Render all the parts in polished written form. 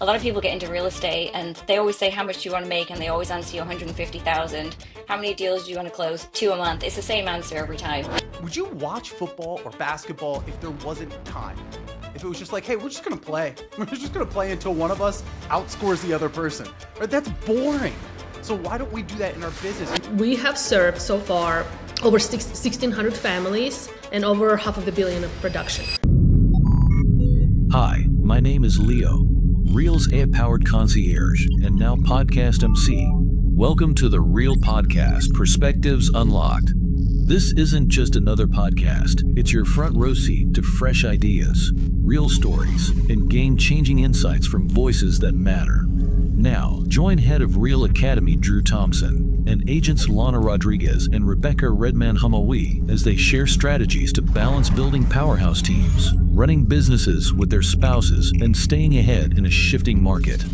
a lot of people get into real estate and they always say, how much do you want to make? And they always answer you 150,000. How many deals do you want to close? Two a month. It's the same answer every time. Would you watch football or basketball if there wasn't time? If it was just like, hey, we're just gonna play. We're just gonna play until one of us outscores the other person. Right? That's boring. So why don't we do that in our business? We have served so far over 1,600 families and over $500 million of production. Hi, my name is Leo, Real's AI-powered concierge, and now podcast MC. Welcome to the Real Podcast, Perspectives Unlocked. This isn't just another podcast. It's your front row seat to fresh ideas, real stories, and game-changing insights from voices that matter. Now, join head of Real Academy, Drew Thompson, and agents Lana Rodriguez and Redman Hamaoui as they share strategies to balance building powerhouse teams, running businesses with their spouses, and staying ahead in a shifting market.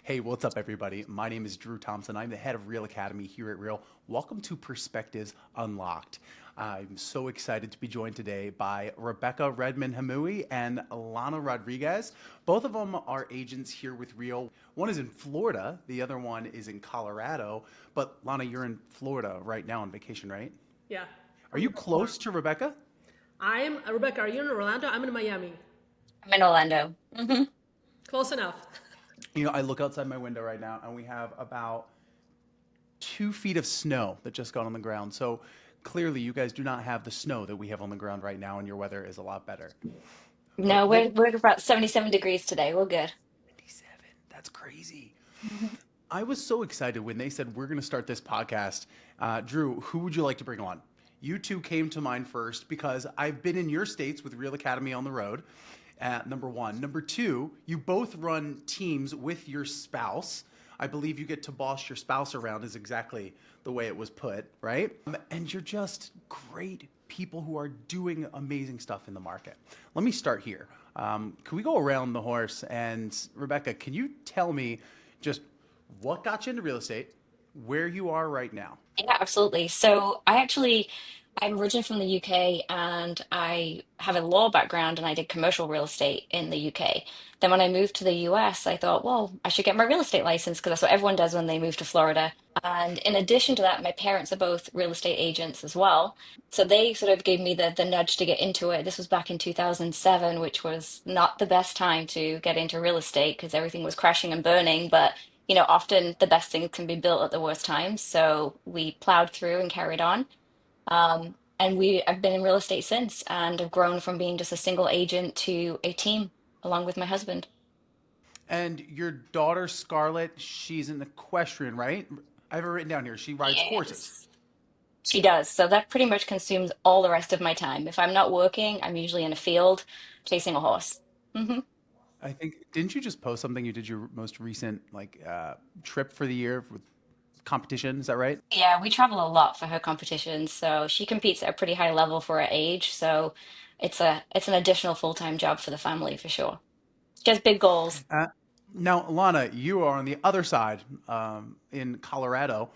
Hey, what's up, everybody? My name is Drew Thompson. I'm the head of Real Academy here at Real. Welcome to Perspectives Unlocked. I'm so excited to be joined today by Redman Hamaoui and Lana Rodriguez. Both of them are agents here with Real. One is in Florida, the other one is in Colorado. But Lana, you're in Florida right now on vacation, right? Yeah. Are you close to Rebecca? Rebecca, are you in Orlando? I'm in Miami. I'm in Orlando. Close enough. You know, I look outside my window right now and we have about 2 feet of snow that just got on the ground. So clearly you guys do not have the snow that we have on the ground right now and your weather is a lot better. No, we're about 77 degrees today. We're good. 57, that's crazy. I was so excited when they said we're going to start this podcast. Drew, who would you like to bring on? You two came to mind first because I've been in your states with Real Academy on the road. Number one. Number two, you both run teams with your spouse. I believe you get to boss your spouse around is exactly the way it was put, right? And you're just great people who are doing amazing stuff in the market. Let me start here. Can we go around the horse? And Rebecca, can you tell me just what got you into real estate, where you are right now? Yeah, absolutely. I'm originally from the UK and I have a law background and I did commercial real estate in the UK. Then when I moved to the US, I thought, well, I should get my real estate license because that's what everyone does when they move to Florida. And in addition to that, my parents are both real estate agents as well. So they sort of gave me the nudge to get into it. This was back in 2007, which was not the best time to get into real estate because everything was crashing and burning. But often the best things can be built at the worst times. So we plowed through and carried on. I've been in real estate since and have grown from being just a single agent to a team along with my husband. And your daughter, Scarlett, she's an equestrian, right? I have it written down here. She rides horses. Yes, she does. So that pretty much consumes all the rest of my time. If I'm not working, I'm usually in a field chasing a horse. I think, didn't you just post something? You did your most recent trip for the year with competition. Is that right? Yeah, we travel a lot for her competitions, so she competes at a pretty high level for her age. So it's an additional full-time job for the family for sure. She has big goals. Uh, Now, Lana, you are on the other side in Colorado.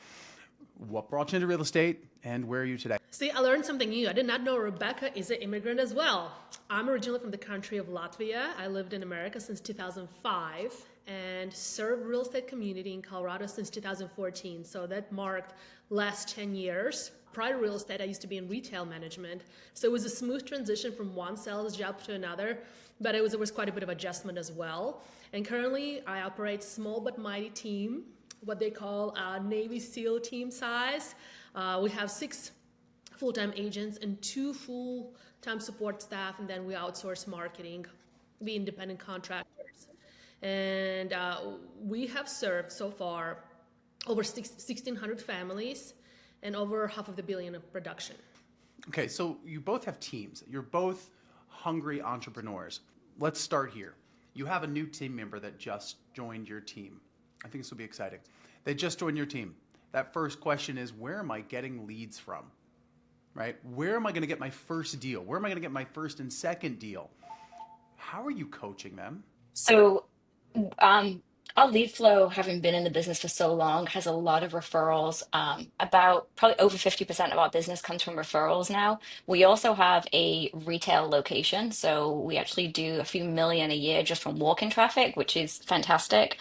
What brought you into real estate and where are you today? See, I learned something new. I did not know Rebecca is an immigrant as well. I'm originally from the country of Latvia. I lived in America since 2005 and served real estate community in Colorado since 2014. So that marked last 10 years. Prior to real estate, I used to be in retail management. So it was a smooth transition from one sales job to another, but it was quite a bit of adjustment as well. And currently, I operate small but mighty team, what they call a Navy SEAL team size. We have 6 full-time agents and 2 full-time support staff, and then we outsource marketing, we independent contractors. And we have served so far over 1,600 families and over $500 million of production. Okay, so you both have teams. You're both hungry entrepreneurs. Let's start here. You have a new team member that just joined your team. I think this will be exciting. They just joined your team. That first question is, where am I getting leads from? Right? Where am I going to get my first deal? Where am I going to get my first and second deal? How are you coaching them? So, um, Our lead flow, having been in the business for so long, has a lot of referrals. About probably over 50% of our business comes from referrals now. We also have a retail location, so we actually do a few million a year just from walk-in traffic, which is fantastic.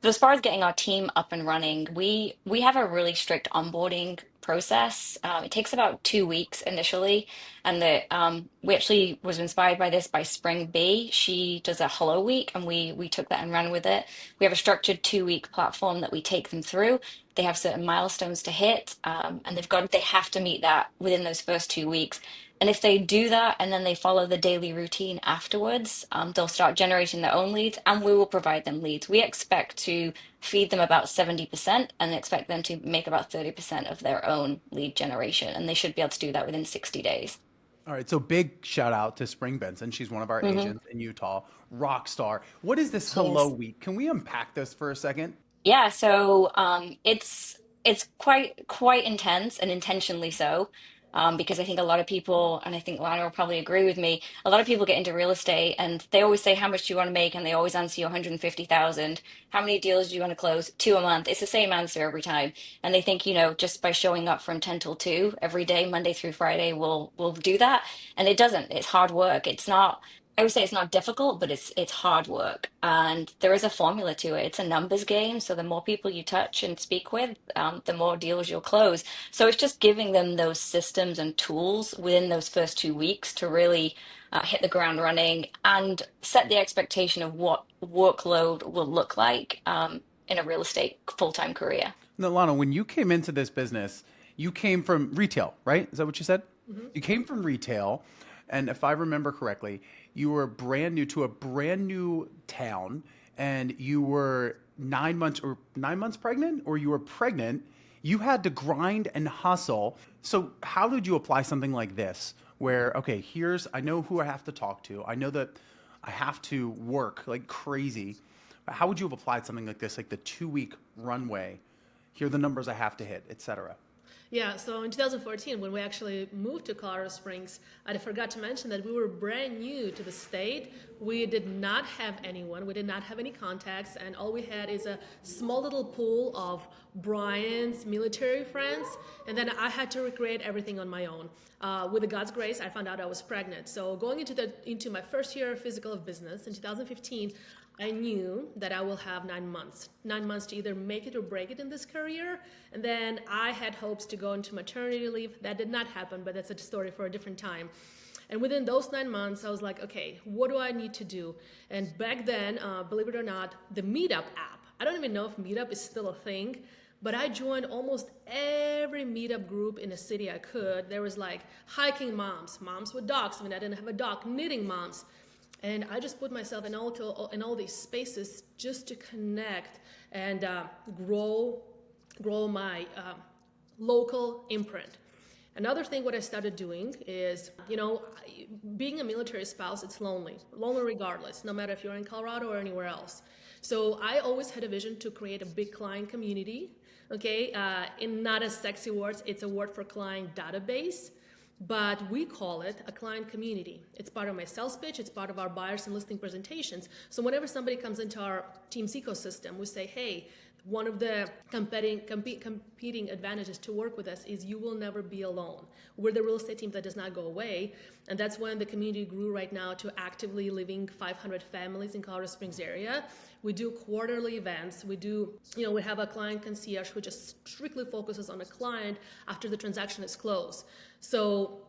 But as far as getting our team up and running, we have a really strict onboarding process. It takes about 2 weeks initially, and the we actually was inspired by this by Spring B. She does a Hello Week, and we took that and ran with it. We have a structured 2 week platform that we take them through. They have certain milestones to hit, and they have to meet that within those first 2 weeks. And if they do that and then they follow the daily routine afterwards, they'll start generating their own leads and we will provide them leads. We expect to feed them about 70% and expect them to make about 30% of their own lead generation. And they should be able to do that within 60 days. All right, so big shout out to Spring Benson. She's one of our Hmm. agents in Utah, rock star. What is this She Hello is. Week? Can we unpack this for a second? Yeah, so it's quite intense and intentionally so. Because I think a lot of people, and I think Lana will probably agree with me, a lot of people get into real estate and they always say, how much do you want to make? And they always answer you 150,000. How many deals do you want to close? Two a month. It's the same answer every time. And they think, just by showing up from 10 till 2 every day, Monday through Friday, we'll do that. And it doesn't. It's hard work. It's not. I would say it's not difficult, but it's hard work, and there is a formula to it. It's a numbers game, so the more people you touch and speak with, the more deals you'll close. So it's just giving them those systems and tools within those first 2 weeks to really hit the ground running and set the expectation of what workload will look like in a real estate full-time career. Now, Lana, when you came into this business, you came from retail, right? Is that what you said? Mm-hmm. You came from retail, and if I remember correctly, you were brand new to a brand new town, and you were 9 months pregnant, or you were pregnant. You had to grind and hustle. So, how did you apply something like this, where okay, I know who I have to talk to. I know that I have to work like crazy. How would you have applied something like this, like the 2 week runway? Here are the numbers I have to hit, etc. Yeah, so in 2014, when we actually moved to Colorado Springs, I forgot to mention that we were brand new to the state. We did not have anyone, we did not have any contacts, and all we had is a small little pool of Brian's military friends, and then I had to recreate everything on my own. With the God's grace, I found out I was pregnant. So going into my first year of physical of business in 2015, I knew that I will have 9 months. 9 months to either make it or break it in this career. And then I had hopes to go into maternity leave. That did not happen, but that's a story for a different time. And within those 9 months, I was like, okay, what do I need to do? And back then, believe it or not, the Meetup app, I don't even know if Meetup is still a thing, but I joined almost every Meetup group in a city I could. There was like hiking moms, moms with dogs when I didn't have a dog, knitting moms. And I just put myself in all these spaces just to connect and grow my local imprint. Another thing what I started doing is, being a military spouse, it's lonely regardless, no matter if you're in Colorado or anywhere else. So I always had a vision to create a big client community, okay? In not as sexy words, it's a word for client database. But we call it a client community. It's part of my sales pitch. It's part of our buyers and listing presentations. So whenever somebody comes into our team's ecosystem, we say, hey, one of the competing advantages to work with us is you will never be alone. We're the real estate team that does not go away. And that's when the community grew right now to actively living 500 families in Colorado Springs area. We do quarterly events. We have a client concierge who just strictly focuses on a client after the transaction is closed. So,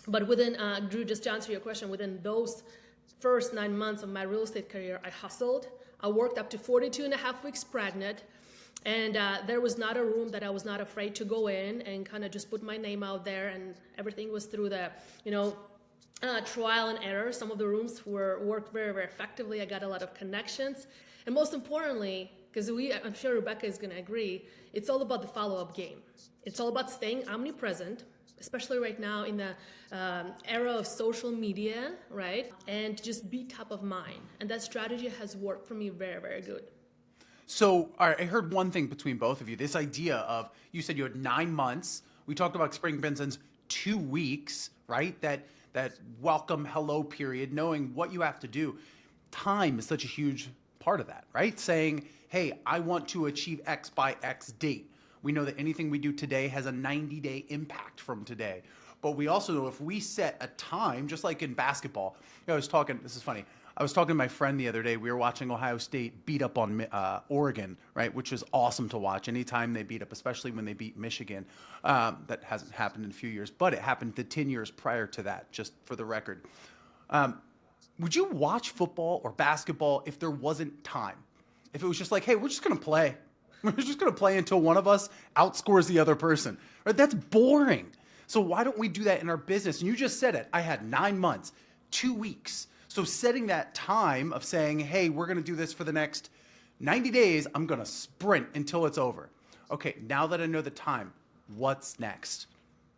but within, Drew, just to answer your question, within those first 9 months of my real estate career, I hustled. I worked up to 42 and a half weeks pregnant. And there was not a room that I was not afraid to go in and kind of just put my name out there. And everything was through the, trial and error. Some of the rooms worked very, very effectively. I got a lot of connections. And most importantly, because I'm sure Rebecca is going to agree, it's all about the follow-up game. It's all about staying omnipresent, especially right now in the era of social media, right? And just be top of mind. And that strategy has worked for me very, very good. So, all right, I heard one thing between both of you. This idea of, you said you had 9 months. We talked about Spring Benson's 2 weeks, right? That welcome, hello period, knowing what you have to do. Time is such a huge part of that, right? Saying, hey, I want to achieve X by X date. We know that anything we do today has a 90-day impact from today. But we also know if we set a time, just like in basketball, this is funny. I was talking to my friend the other day. We were watching Ohio State beat up on Oregon, right, which was awesome to watch. Anytime they beat up, especially when they beat Michigan, that hasn't happened in a few years, but it happened the 10 years prior to that, just for the record. Would you watch football or basketball if there wasn't time? If it was just like, hey, we're just going to play. We're just going to play until one of us outscores the other person. Right? That's boring. So why don't we do that in our business? And you just said it. I had 9 months, 2 weeks. So setting that time of saying, hey, we're going to do this for the next 90 days. I'm going to sprint until it's over. Okay, now that I know the time, what's next?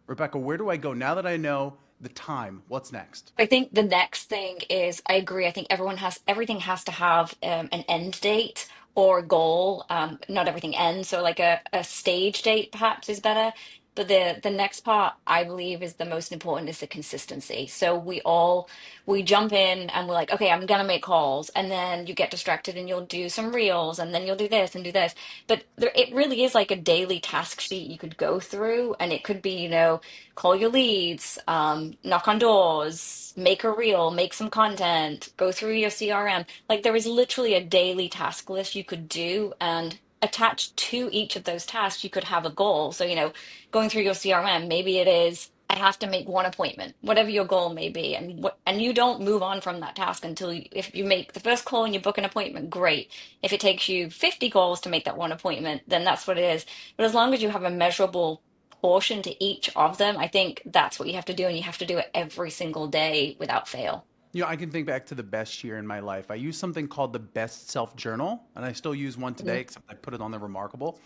Rebecca, where do I go now that I know the time? What's next? I think the next thing is, I agree. I think everything has to have an end date or goal. Not everything ends, so like a stage date perhaps is better. But the next part I believe is the most important is the consistency. So we jump in and we're like, okay, I'm gonna make calls, and then you get distracted and you'll do some reels, and then you'll do this and do this. But it really is like a daily task sheet you could go through, and it could be, call your leads, knock on doors, make a reel, make some content, go through your CRM. Like there is literally a daily task list you could do, and attached to each of those tasks, you could have a goal. So, going through your CRM, maybe it is, I have to make one appointment, whatever your goal may be. And you don't move on from that task until if you make the first call and you book an appointment, great. If it takes you 50 calls to make that one appointment, then that's what it is. But as long as you have a measurable portion to each of them, I think that's what you have to do, and you have to do it every single day without fail. I can think back to the best year in my life. I used something called the Best Self Journal, and I still use one today, except I put it on the Remarkable.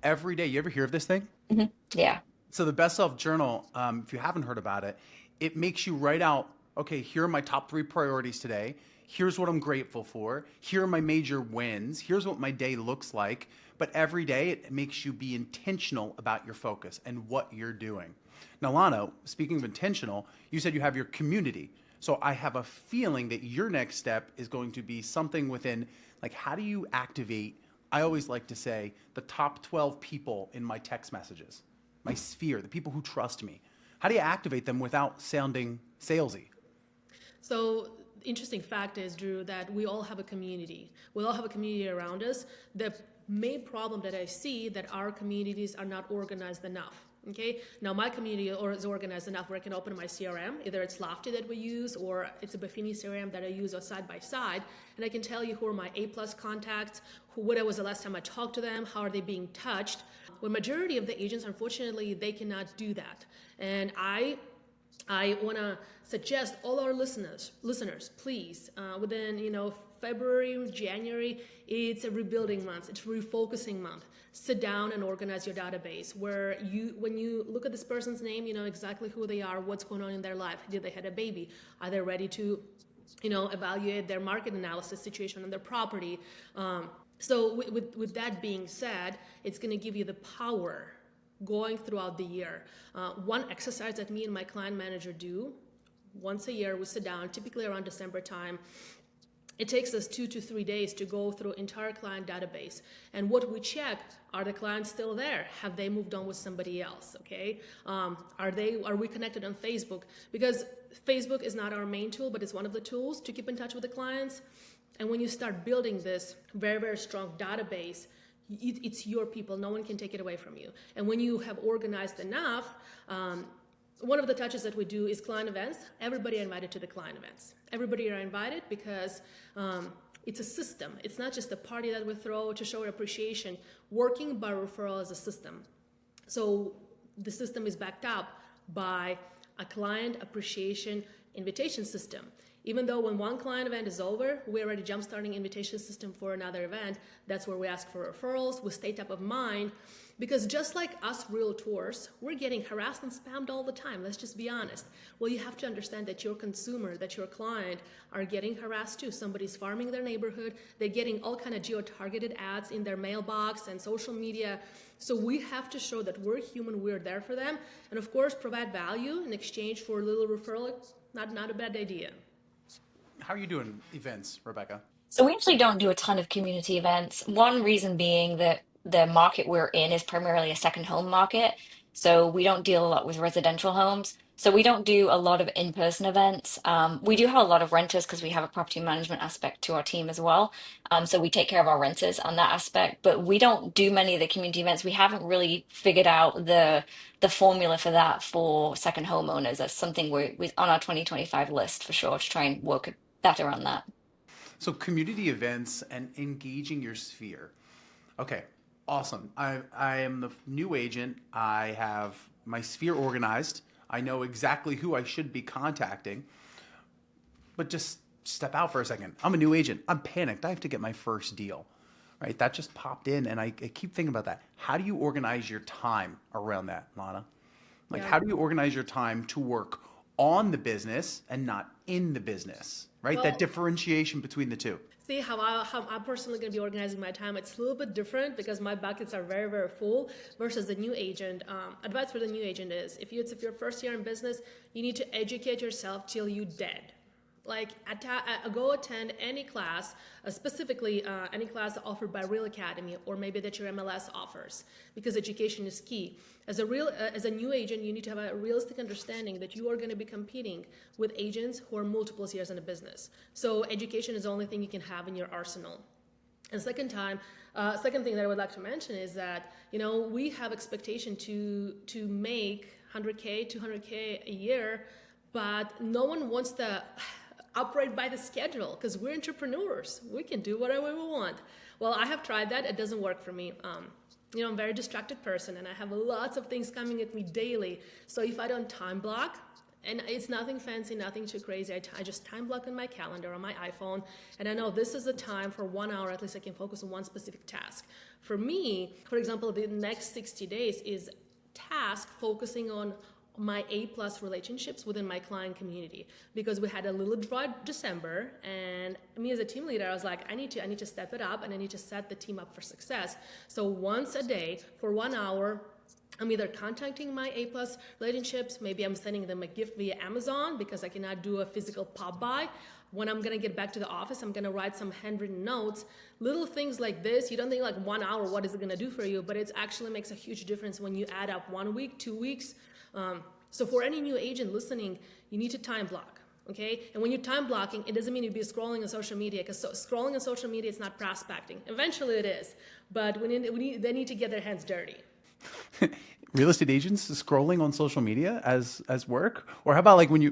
Every day, you ever hear of this thing? Hmm. Yeah. So the Best Self Journal, if you haven't heard about it, it makes you write out, okay, here are my top 3 priorities today. Here's what I'm grateful for. Here are my major wins. Here's what my day looks like. But every day, it makes you be intentional about your focus and what you're doing. Now, Lana, speaking of intentional, you said you have your community. So I have a feeling that your next step is going to be something within, like, how do you activate, I always like to say, the top 12 people in my text messages, my sphere, the people who trust me. How do you activate them without sounding salesy? So interesting fact is, Drew, that we all have a community. We all have a community around us. The main problem that I see that our communities are not organized enough. Okay, now my community is organized enough where I can open my CRM, either it's Lofty that we use or it's a Buffini CRM that I use side by side, and I can tell you who are my A+ contacts, when was the last time I talked to them, how are they being touched. When majority of the agents, unfortunately, they cannot do that. And I want to suggest all our listeners, please, within February, January, it's a rebuilding month, it's refocusing month. Sit down and organize your database where when you look at this person's name, you know exactly who they are, what's going on in their life. Did they have a baby? Are they ready to, evaluate their market analysis situation on their property? So with that being said, it's going to give you the power going throughout the year. One exercise that me and my client manager do once a year, we sit down, typically around December time. It takes us 2 to 3 days to go through entire client database. And what we check, are the clients still there? Have they moved on with somebody else? Okay. Are we connected on Facebook? Because Facebook is not our main tool, but it's one of the tools to keep in touch with the clients. And when you start building this very, very strong database, it's your people. No one can take it away from you. And when you have organized enough, one of the touches that we do is client events. Everybody are invited to the client events. Everybody are invited because it's a system. It's not just a party that we throw to show our appreciation. Working by referral is a system. So the system is backed up by a client appreciation invitation system. Even though when one client event is over, we're already jumpstarting invitation system for another event. That's where we ask for referrals. We stay top of mind. Because just like us realtors, we're getting harassed and spammed all the time. Let's just be honest. Well, you have to understand that your consumer, that your client are getting harassed too. Somebody's farming their neighborhood. They're getting all kind of geo-targeted ads in their mailbox and social media. So we have to show that we're human, we're there for them. And of course, provide value in exchange for a little referral. Not a bad idea. How are you doing events, Rebecca? So we actually don't do a ton of community events. One reason being that the market we're in is primarily a second home market. So we don't deal a lot with residential homes. So we don't do a lot of in-person events. We do have a lot of renters because we have a property management aspect to our team as well. So we take care of our renters on that aspect, but we don't do many of the community events. We haven't really figured out the formula for that for second homeowners. That's something we on our 2025 list for sure to try and work that around that. So community events and engaging your sphere. Okay, awesome. I am the new agent. I have my sphere organized. I know exactly who I should be contacting. But just step out for a second. I'm a new agent. I'm panicked. I have to get my first deal. Right? That just popped in, and I keep thinking about that. How do you organize your time around that, Lana? Like, Yeah. how do you organize your time to work on the business and not in the business? Right? That Well, differentiation between the two. see how I'm personally going to be organizing my time. It's a little bit different because my buckets are very, very full versus the new agent. Advice for the new agent is if you're first year in business, you need to educate yourself till you dead. Like go attend any class, specifically any class offered by Real Academy or maybe that your MLS offers, because education is key. As a new agent, you need to have a realistic understanding that you are going to be competing with agents who are multiple years in a business. So education is the only thing you can have in your arsenal. And second thing that I would like to mention is that we have expectation to make 100K, 200K a year, but no one wants to operate by the schedule because we're entrepreneurs. We can do whatever we want. Well, I have tried that. It doesn't work for me. I'm a very distracted person and I have lots of things coming at me daily. So if I don't time block, and it's nothing fancy, nothing too crazy. I just time block on my calendar on my iPhone, and I know this is the time for 1 hour. At least I can focus on one specific task. For me, for example, the next 60 days is task focusing on my A+ relationships within my client community because we had a little dry December, and me as a team leader, I was like, I need to step it up and I need to set the team up for success. So once a day for 1 hour, I'm either contacting my A+ relationships, maybe I'm sending them a gift via Amazon because I cannot do a physical pop by. When I'm gonna get back to the office, I'm gonna write some handwritten notes. Little things like this, you don't think like 1 hour, what is it gonna do for you? But it actually makes a huge difference when you add up 1 week, 2 weeks. So for any new agent listening, you need to time block. Okay, and when you're time blocking, it doesn't mean you'd be scrolling on social media because scrolling on social media is not prospecting. Eventually it is, but they need to get their hands dirty. Real estate agents scrolling on social media as work, or how about like when you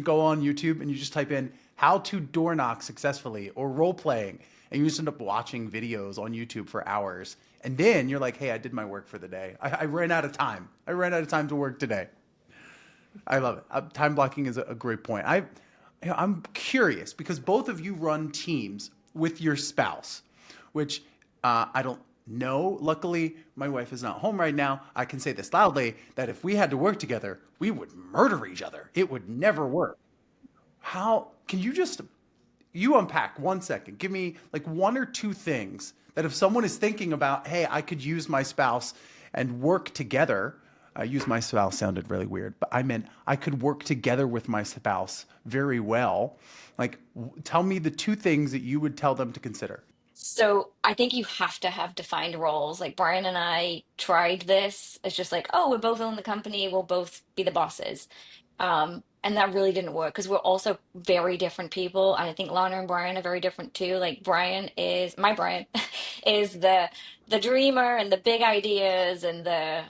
go on YouTube and you just type in how to door knock successfully or role playing, and you just end up watching videos on YouTube for hours, and then you're like, hey, I did my work for the day. I ran out of time. I ran out of time to work today. I love it. Time blocking is a great point. I'm curious because both of you run teams with your spouse, which I don't know. Luckily, my wife is not home right now. I can say this loudly that if we had to work together, we would murder each other. It would never work. How can you unpack 1 second? Give me like one or two things that if someone is thinking about, hey, I could use my spouse and work together. Use my spouse sounded really weird, but I meant I could work together with my spouse very well. Like, tell me the two things that you would tell them to consider. So I think you have to have defined roles. Like Brian and I tried this. It's just like, oh, we're both in the company, we'll both be the bosses. And that really didn't work because we're also very different people. And I think Lana and Brian are very different too. Like Brian is the dreamer and the big ideas and the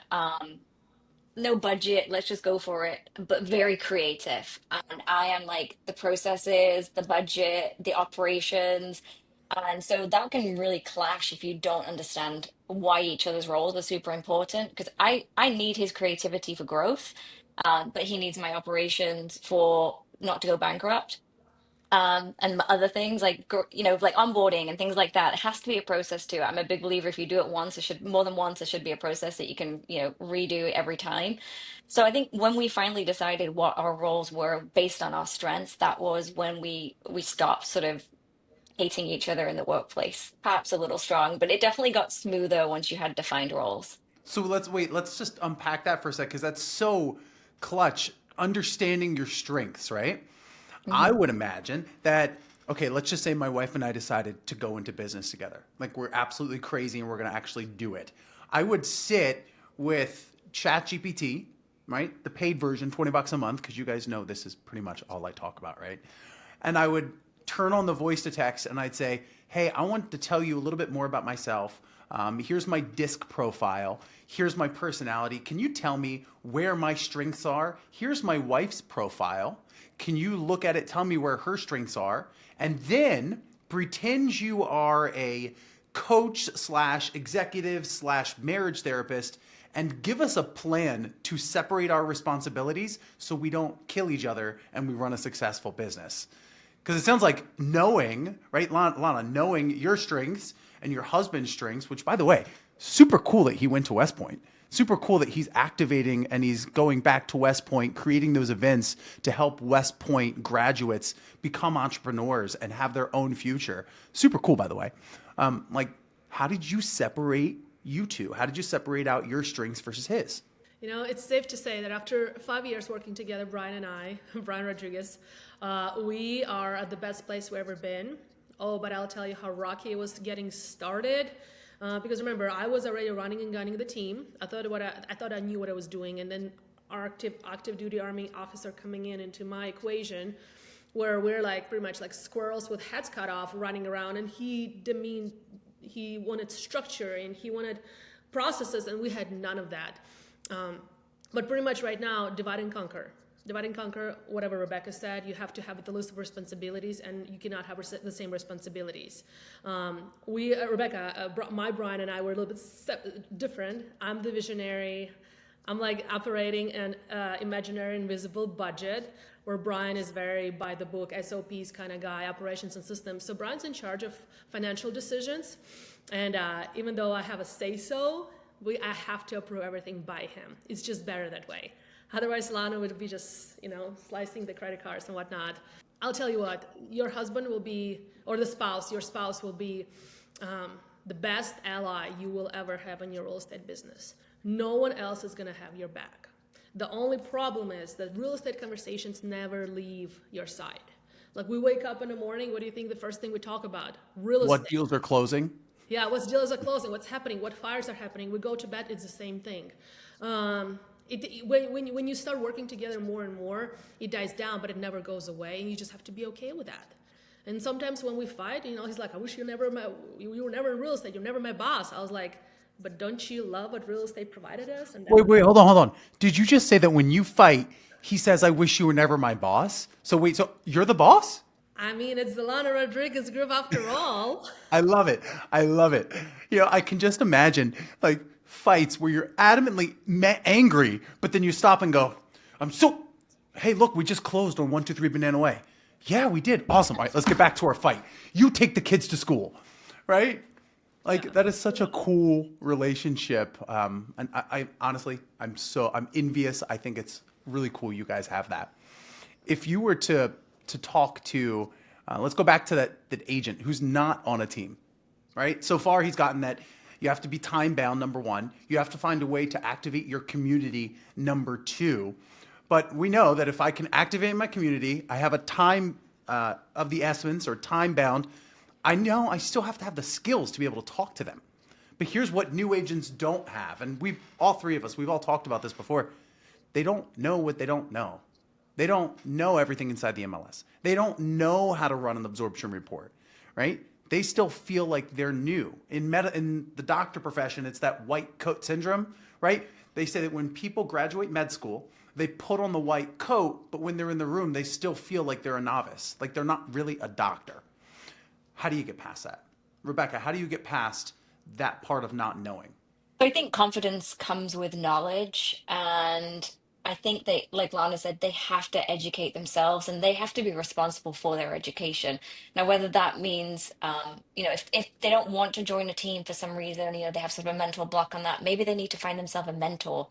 no budget, let's just go for it, but very creative. And I am like the processes, the budget, the operations. And so that can really clash if you don't understand why each other's roles are super important. Because I need his creativity for growth, but he needs my operations for not to go bankrupt. And other things like like onboarding and things like that. It has to be a process too. I'm a big believer if you do it once, it should more than once, it should be a process that you can, redo every time. So I think when we finally decided what our roles were based on our strengths, that was when we stopped sort of hating each other in the workplace. Perhaps a little strong, but it definitely got smoother once you had defined roles. So let's just unpack that for a sec because that's so clutch. Understanding your strengths, right? I Mhm. would imagine that Okay, let's just say my wife and I decided to go into business together. Like we're absolutely crazy and we're going to actually do it. I would sit with ChatGPT, right? The paid version, 20 bucks a month, because you guys know this is pretty much all I talk about, right? And I would turn on the voice to text and I'd say, hey, I want to tell you a little bit more about myself. Here's my disc profile. Here's my personality. Can you tell me where my strengths are? Here's my wife's profile. Can you look at it, tell me where her strengths are? And then pretend you are a coach slash executive slash marriage therapist and give us a plan to separate our responsibilities so we don't kill each other and we run a successful business. Because it sounds like knowing, right, Lana, knowing your strengths and your husband's strengths, which by the way, super cool that he went to West Point. Super cool that he's activating and he's going back to West Point, creating those events to help West Point graduates become entrepreneurs and have their own future. Super cool, by the way. Like, how did you separate you two? How did you separate out your strengths versus his? You know, it's safe to say that after 5 years working together, Brian and I, Brian Rodriguez, we are at the best place we've ever been. Oh, but I'll tell you how rocky it was getting started. Because remember, I was already running and gunning the team. I thought I knew what I was doing, and then our active duty Army officer coming in into my equation, where we're like pretty much like squirrels with heads cut off, running around, and he wanted structure and he wanted processes, and we had none of that. But pretty much right now, divide and conquer. Divide and conquer, whatever Rebecca said, you have to have the list of responsibilities and you cannot have the same responsibilities. My Brian and I were a little bit different. I'm the visionary. I'm like operating an imaginary invisible budget, where Brian is very by the book, SOPs kind of guy, operations and systems. So Brian's in charge of financial decisions. And even though I have a say-so, I have to approve everything by him. It's just better that way. Otherwise, Lana would be just, slicing the credit cards and whatnot. I'll tell you what, your husband will be, or your spouse will be the best ally you will ever have in your real estate business. No one else is going to have your back. The only problem is that real estate conversations never leave your side. Like we wake up in the morning, what do you think the first thing we talk about? Real estate. What deals are closing? Yeah, what deals are closing? What's happening? What fires are happening? We go to bed, it's the same thing. When you start working together more and more, it dies down, but it never goes away, and you just have to be okay with that. And sometimes when we fight, he's like, I wish you were never in real estate. You're never my boss. I was like, but don't you love what real estate provided us? And Wait, hold on. Did you just say that when you fight, he says, I wish you were never my boss? So wait, so you're the boss? I mean, it's the Lana Rodriguez group after all. I love it. I can just imagine like fights where you're adamantly angry, but then you stop and go, hey, look, we just closed on 123 Banana Way. Yeah, we did. Awesome. All right, let's get back to our fight. You take the kids to school, right? Like that is such a cool relationship. And I honestly, I'm envious. I think it's really cool you guys have that. If you were to talk to, let's go back to that agent who's not on a team, right? So far he's gotten that you have to be time bound, number one. You have to find a way to activate your community, number two. But we know that if I can activate my community, I have a time of the essence or time bound. I know I still have to have the skills to be able to talk to them. But here's what new agents don't have. And all three of us, we've all talked about this before. They don't know what they don't know. They don't know everything inside the MLS. They don't know how to run an absorption report, right? They still feel like they're new. In the doctor profession, it's that white coat syndrome, right? They say that when people graduate med school, they put on the white coat, but when they're in the room, they still feel like they're a novice, like they're not really a doctor. How do you get past that? Rebecca, how do you get past that part of not knowing? So I think confidence comes with knowledge, and I think they, like Lana said, they have to educate themselves and they have to be responsible for their education. Now, whether that means, if they don't want to join a team for some reason, they have sort of a mental block on that, maybe they need to find themselves a mentor.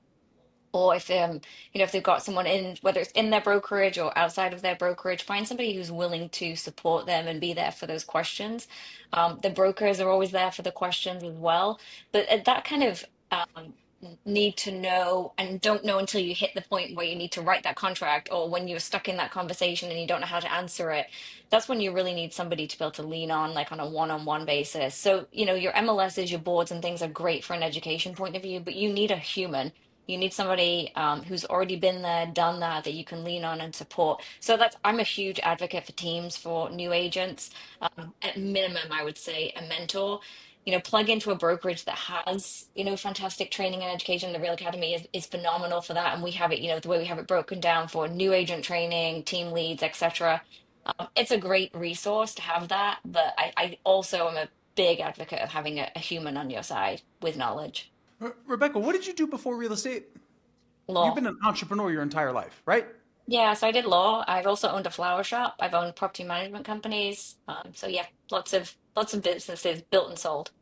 Or if they've got someone in, whether it's in their brokerage or outside of their brokerage, find somebody who's willing to support them and be there for those questions. The brokers are always there for the questions as well. But that kind of need to know and don't know until you hit the point where you need to write that contract, or when you're stuck in that conversation and you don't know how to answer it. That's when you really need somebody to be able to lean on, like on a one-on-one basis. So, your MLSs, your boards and things are great for an education point of view, but you need a human. You need somebody who's already been there, done that you can lean on and support. So I'm a huge advocate for teams, for new agents. At minimum, I would say a mentor. Plug into a brokerage that has, fantastic training and education. The Real Academy is phenomenal for that. And we have it, the way we have it broken down for new agent training, team leads, etc. It's a great resource to have that. But I also am a big advocate of having a human on your side with knowledge. Rebecca, what did you do before real estate? You've Law. been an entrepreneur your entire life, right? Yeah, so I did law. I've also owned a flower shop. I've owned property management companies. So yeah, lots of businesses built and sold.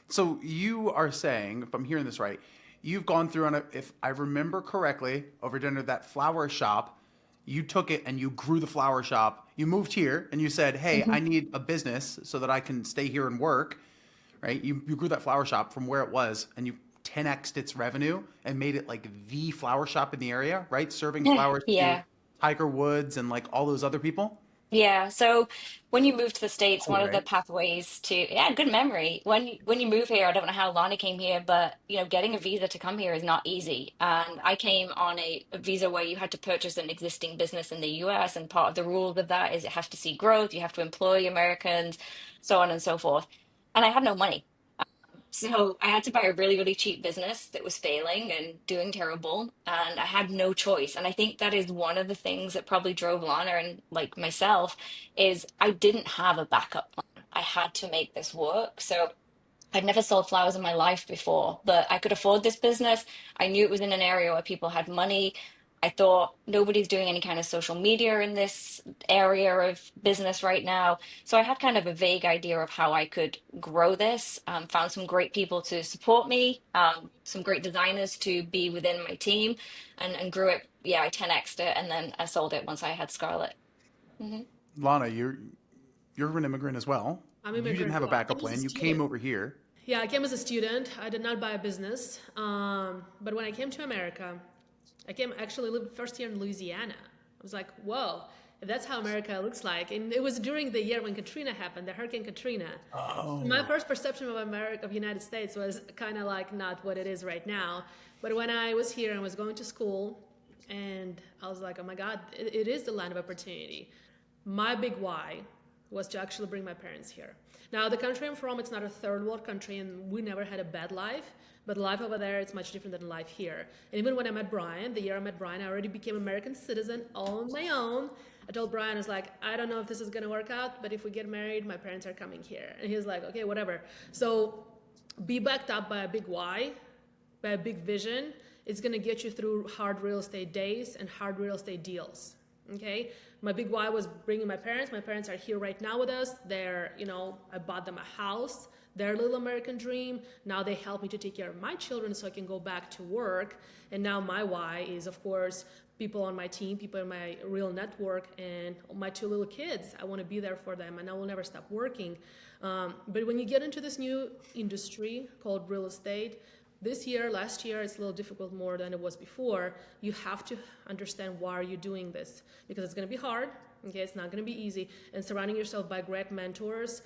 So you are saying, if I'm hearing this right, you've gone through on a, if I remember correctly, over dinner, that flower shop, you took it and you grew the flower shop. You moved here and you said, hey, I need a business so that I can stay here and work, right? You grew that flower shop from where it was and you 10x'd its revenue and made it like the flower shop in the area, right? Serving flowers to Yeah. Tiger Woods and like all those other people. Yeah, so when you move to the States, Cool, one of the right? pathways to, yeah, good memory. When you move here, I don't know how Lana came here, but getting a visa to come here is not easy. And I came on a visa where you had to purchase an existing business in the US, and part of the rules of that is it has to see growth, you have to employ Americans, so on and so forth. And I had no money. So I had to buy a really, really cheap business that was failing and doing terrible, and I had no choice. And I think that is one of the things that probably drove Lana and like myself is I didn't have a backup plan. I had to make this work. So I'd never sold flowers in my life before, but I could afford this business. I knew it was in an area where people had money. I thought nobody's doing any kind of social media in this area of business right now. So I had kind of a vague idea of how I could grow this. Found some great people to support me, some great designers to be within my team, and grew it. Yeah, I 10x'd it, and then I sold it once I had Scarlett. Mhm. Lana, you're an immigrant as well. I'm You didn't immigrant as have a well. I backup came as a plan. You came student. over here. Yeah, I came as a student. I did not buy a business. But when I came to America, I came actually lived first year in Louisiana. I was like, whoa, if that's how America looks like. And it was during the year when Katrina happened, the Hurricane Katrina. So my Oh, first perception of America, of United States, was kind of like not what it is right now. But when I was here and was going to school, and I was like, oh my God, it is the land of opportunity. My big why was to actually bring my parents here. Now, the country I'm from, it's not a third world country, and we never had a bad life. But life over there, it's much different than life here. And even when I met Brian, the year I met Brian, I already became American citizen on my own. I told Brian, I was like, I don't know if this is going to work out, but if we get married, my parents are coming here. And he was like, okay, whatever. So be backed up by a big why, by a big vision. It's going to get you through hard real estate days and hard real estate deals. Okay, my big why was bringing my parents. My parents are here right now with us. I bought them a house, their little American dream. Now they help me to take care of my children so I can go back to work. And now my why is, of course, people on my team, people in my real network, and my two little kids. I want to be there for them, and I will never stop working. But when you get into this new industry called real estate, this year, last year, it's a little difficult more than it was before. You have to understand why are you doing this, because it's going to be hard. Okay, it's not going to be easy. And surrounding yourself by great mentors.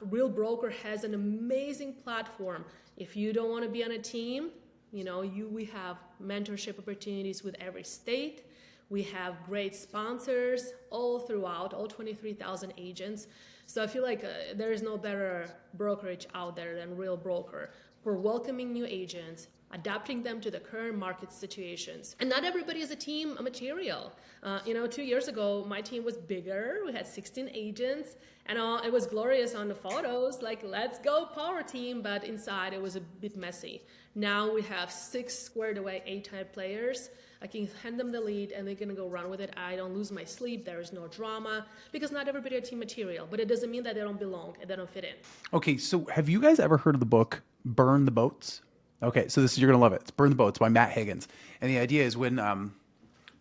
Real Broker has an amazing platform. If you don't want to be on a team, we have mentorship opportunities with every state. We have great sponsors all throughout, all 23,000 agents. So I feel like there is no better brokerage out there than Real Broker for welcoming new agents, adapting them to the current market situations. And not everybody is a team material. 2 years ago, my team was bigger. We had 16 agents, and it was glorious on the photos, like, let's go power team, but inside it was a bit messy. Now we have 6 squared away A-type players. I can hand them the lead, and they're gonna go run with it. I don't lose my sleep. There is no drama, because not everybody are team material, but it doesn't mean that they don't belong and they don't fit in. okay. So have you guys ever heard of the book Burn the Boats? Okay, so you're gonna love it. It's Burn the Boats by Matt Higgins, and the idea is when I'm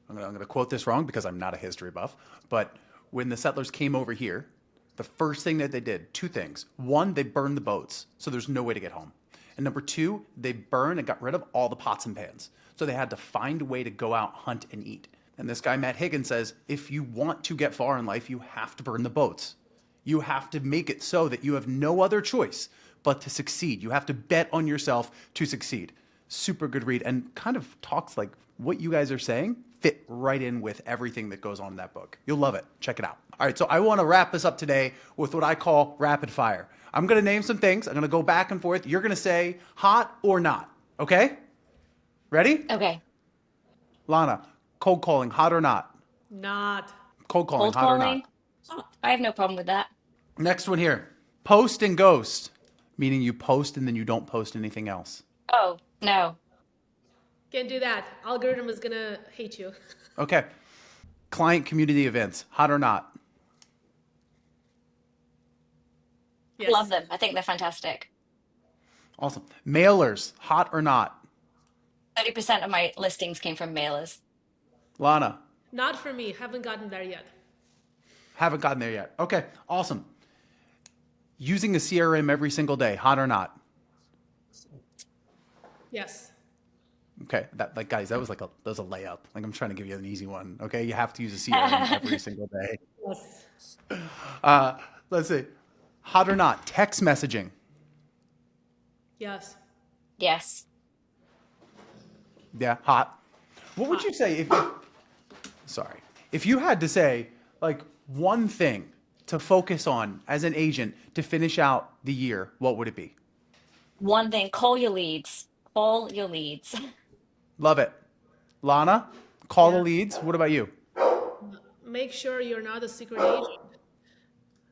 gonna quote this wrong because I'm not a history buff, but when the settlers came over here, the first thing that they did, two things. One, they burned the boats, so there's no way to get home. And number two, they burned and got rid of all the pots and pans. So they had to find a way to go out, hunt, and eat. And this guy, Matt Higgins, says, if you want to get far in life, you have to burn the boats. You have to make it so that you have no other choice but to succeed. You have to bet on yourself to succeed. Super good read, and kind of talks like what you guys are saying fit right in with everything that goes on in that book. You'll love it. Check it out. All right, so I want to wrap this up today with what I call rapid fire. I'm going to name some things. I'm going to go back and forth. You're going to say hot or not, okay? Ready? Okay. Lana, cold calling, hot or not? Not. Cold calling, Cold hot or not? calling? Oh, I have no problem with that. Next one here. Post and ghost, meaning you post and then you don't post anything else. Oh, no. Can't do that. Algorithm is gonna hate you. Okay. Client community events, hot or not? Yes. Love them. I think they're fantastic. Awesome. Mailers, hot or not? 30% of my listings came from mailers. Lana, Not for me. Haven't gotten there yet. haven't gotten there yet. Okay, awesome. Using a CRM every single day, hot or not? Yes. Okay, guys, that was a layup. Like, I'm trying to give you an easy one. Okay, you have to use a CRM every single day. Yes. Let's see, hot or not? Text messaging. Yes. Yes. Yeah, hot. What would you say if you had to say like one thing to focus on as an agent to finish out the year? What would it be? One thing, call your leads. Call your leads. Love it. Lana, call the Yeah. leads. What about you? Make sure you're not a secret agent.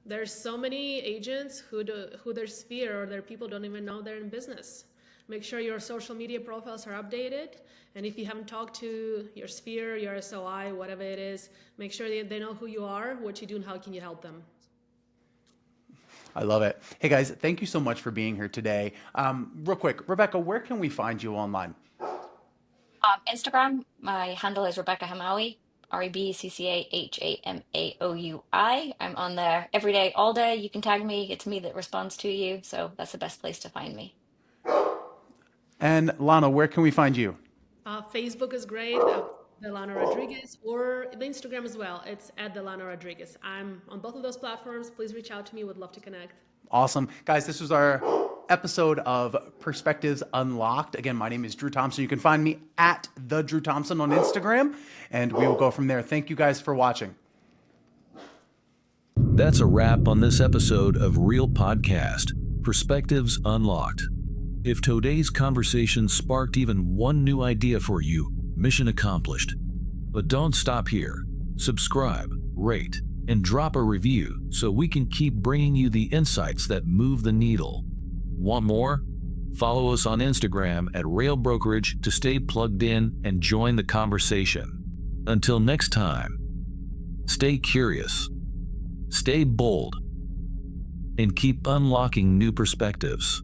There's so many agents who their sphere or their people don't even know they're in business. Make sure your social media profiles are updated. And if you haven't talked to your sphere, your SOI, whatever it is, make sure they know who you are, what you do, and how can you help them. I love it. Hey guys, thank you so much for being here today. Real quick, Rebecca, where can we find you online? Instagram, my handle is Rebecca Hamaoui, RebeccaHamaoui. I'm on there every day, all day. You can tag me. It's me that responds to you. So that's the best place to find me. And Lana, where can we find you? Facebook is great, Lana Rodriguez, or the Instagram as well. It's at Lana Rodriguez. I'm on both of those platforms. Please reach out to me. Would love to connect. Awesome. Guys, this was our episode of Perspectives Unlocked. Again, my name is Drew Thompson. You can find me at the Drew Thompson on Instagram, and we will go from there. Thank you guys for watching. That's a wrap on this episode of Real Podcast, Perspectives Unlocked. If today's conversation sparked even one new idea for you, mission accomplished. But don't stop here. Subscribe, rate, and drop a review so we can keep bringing you the insights that move the needle. Want more? Follow us on Instagram at Rail Brokerage to stay plugged in and join the conversation. Until next time, stay curious, stay bold, and keep unlocking new perspectives.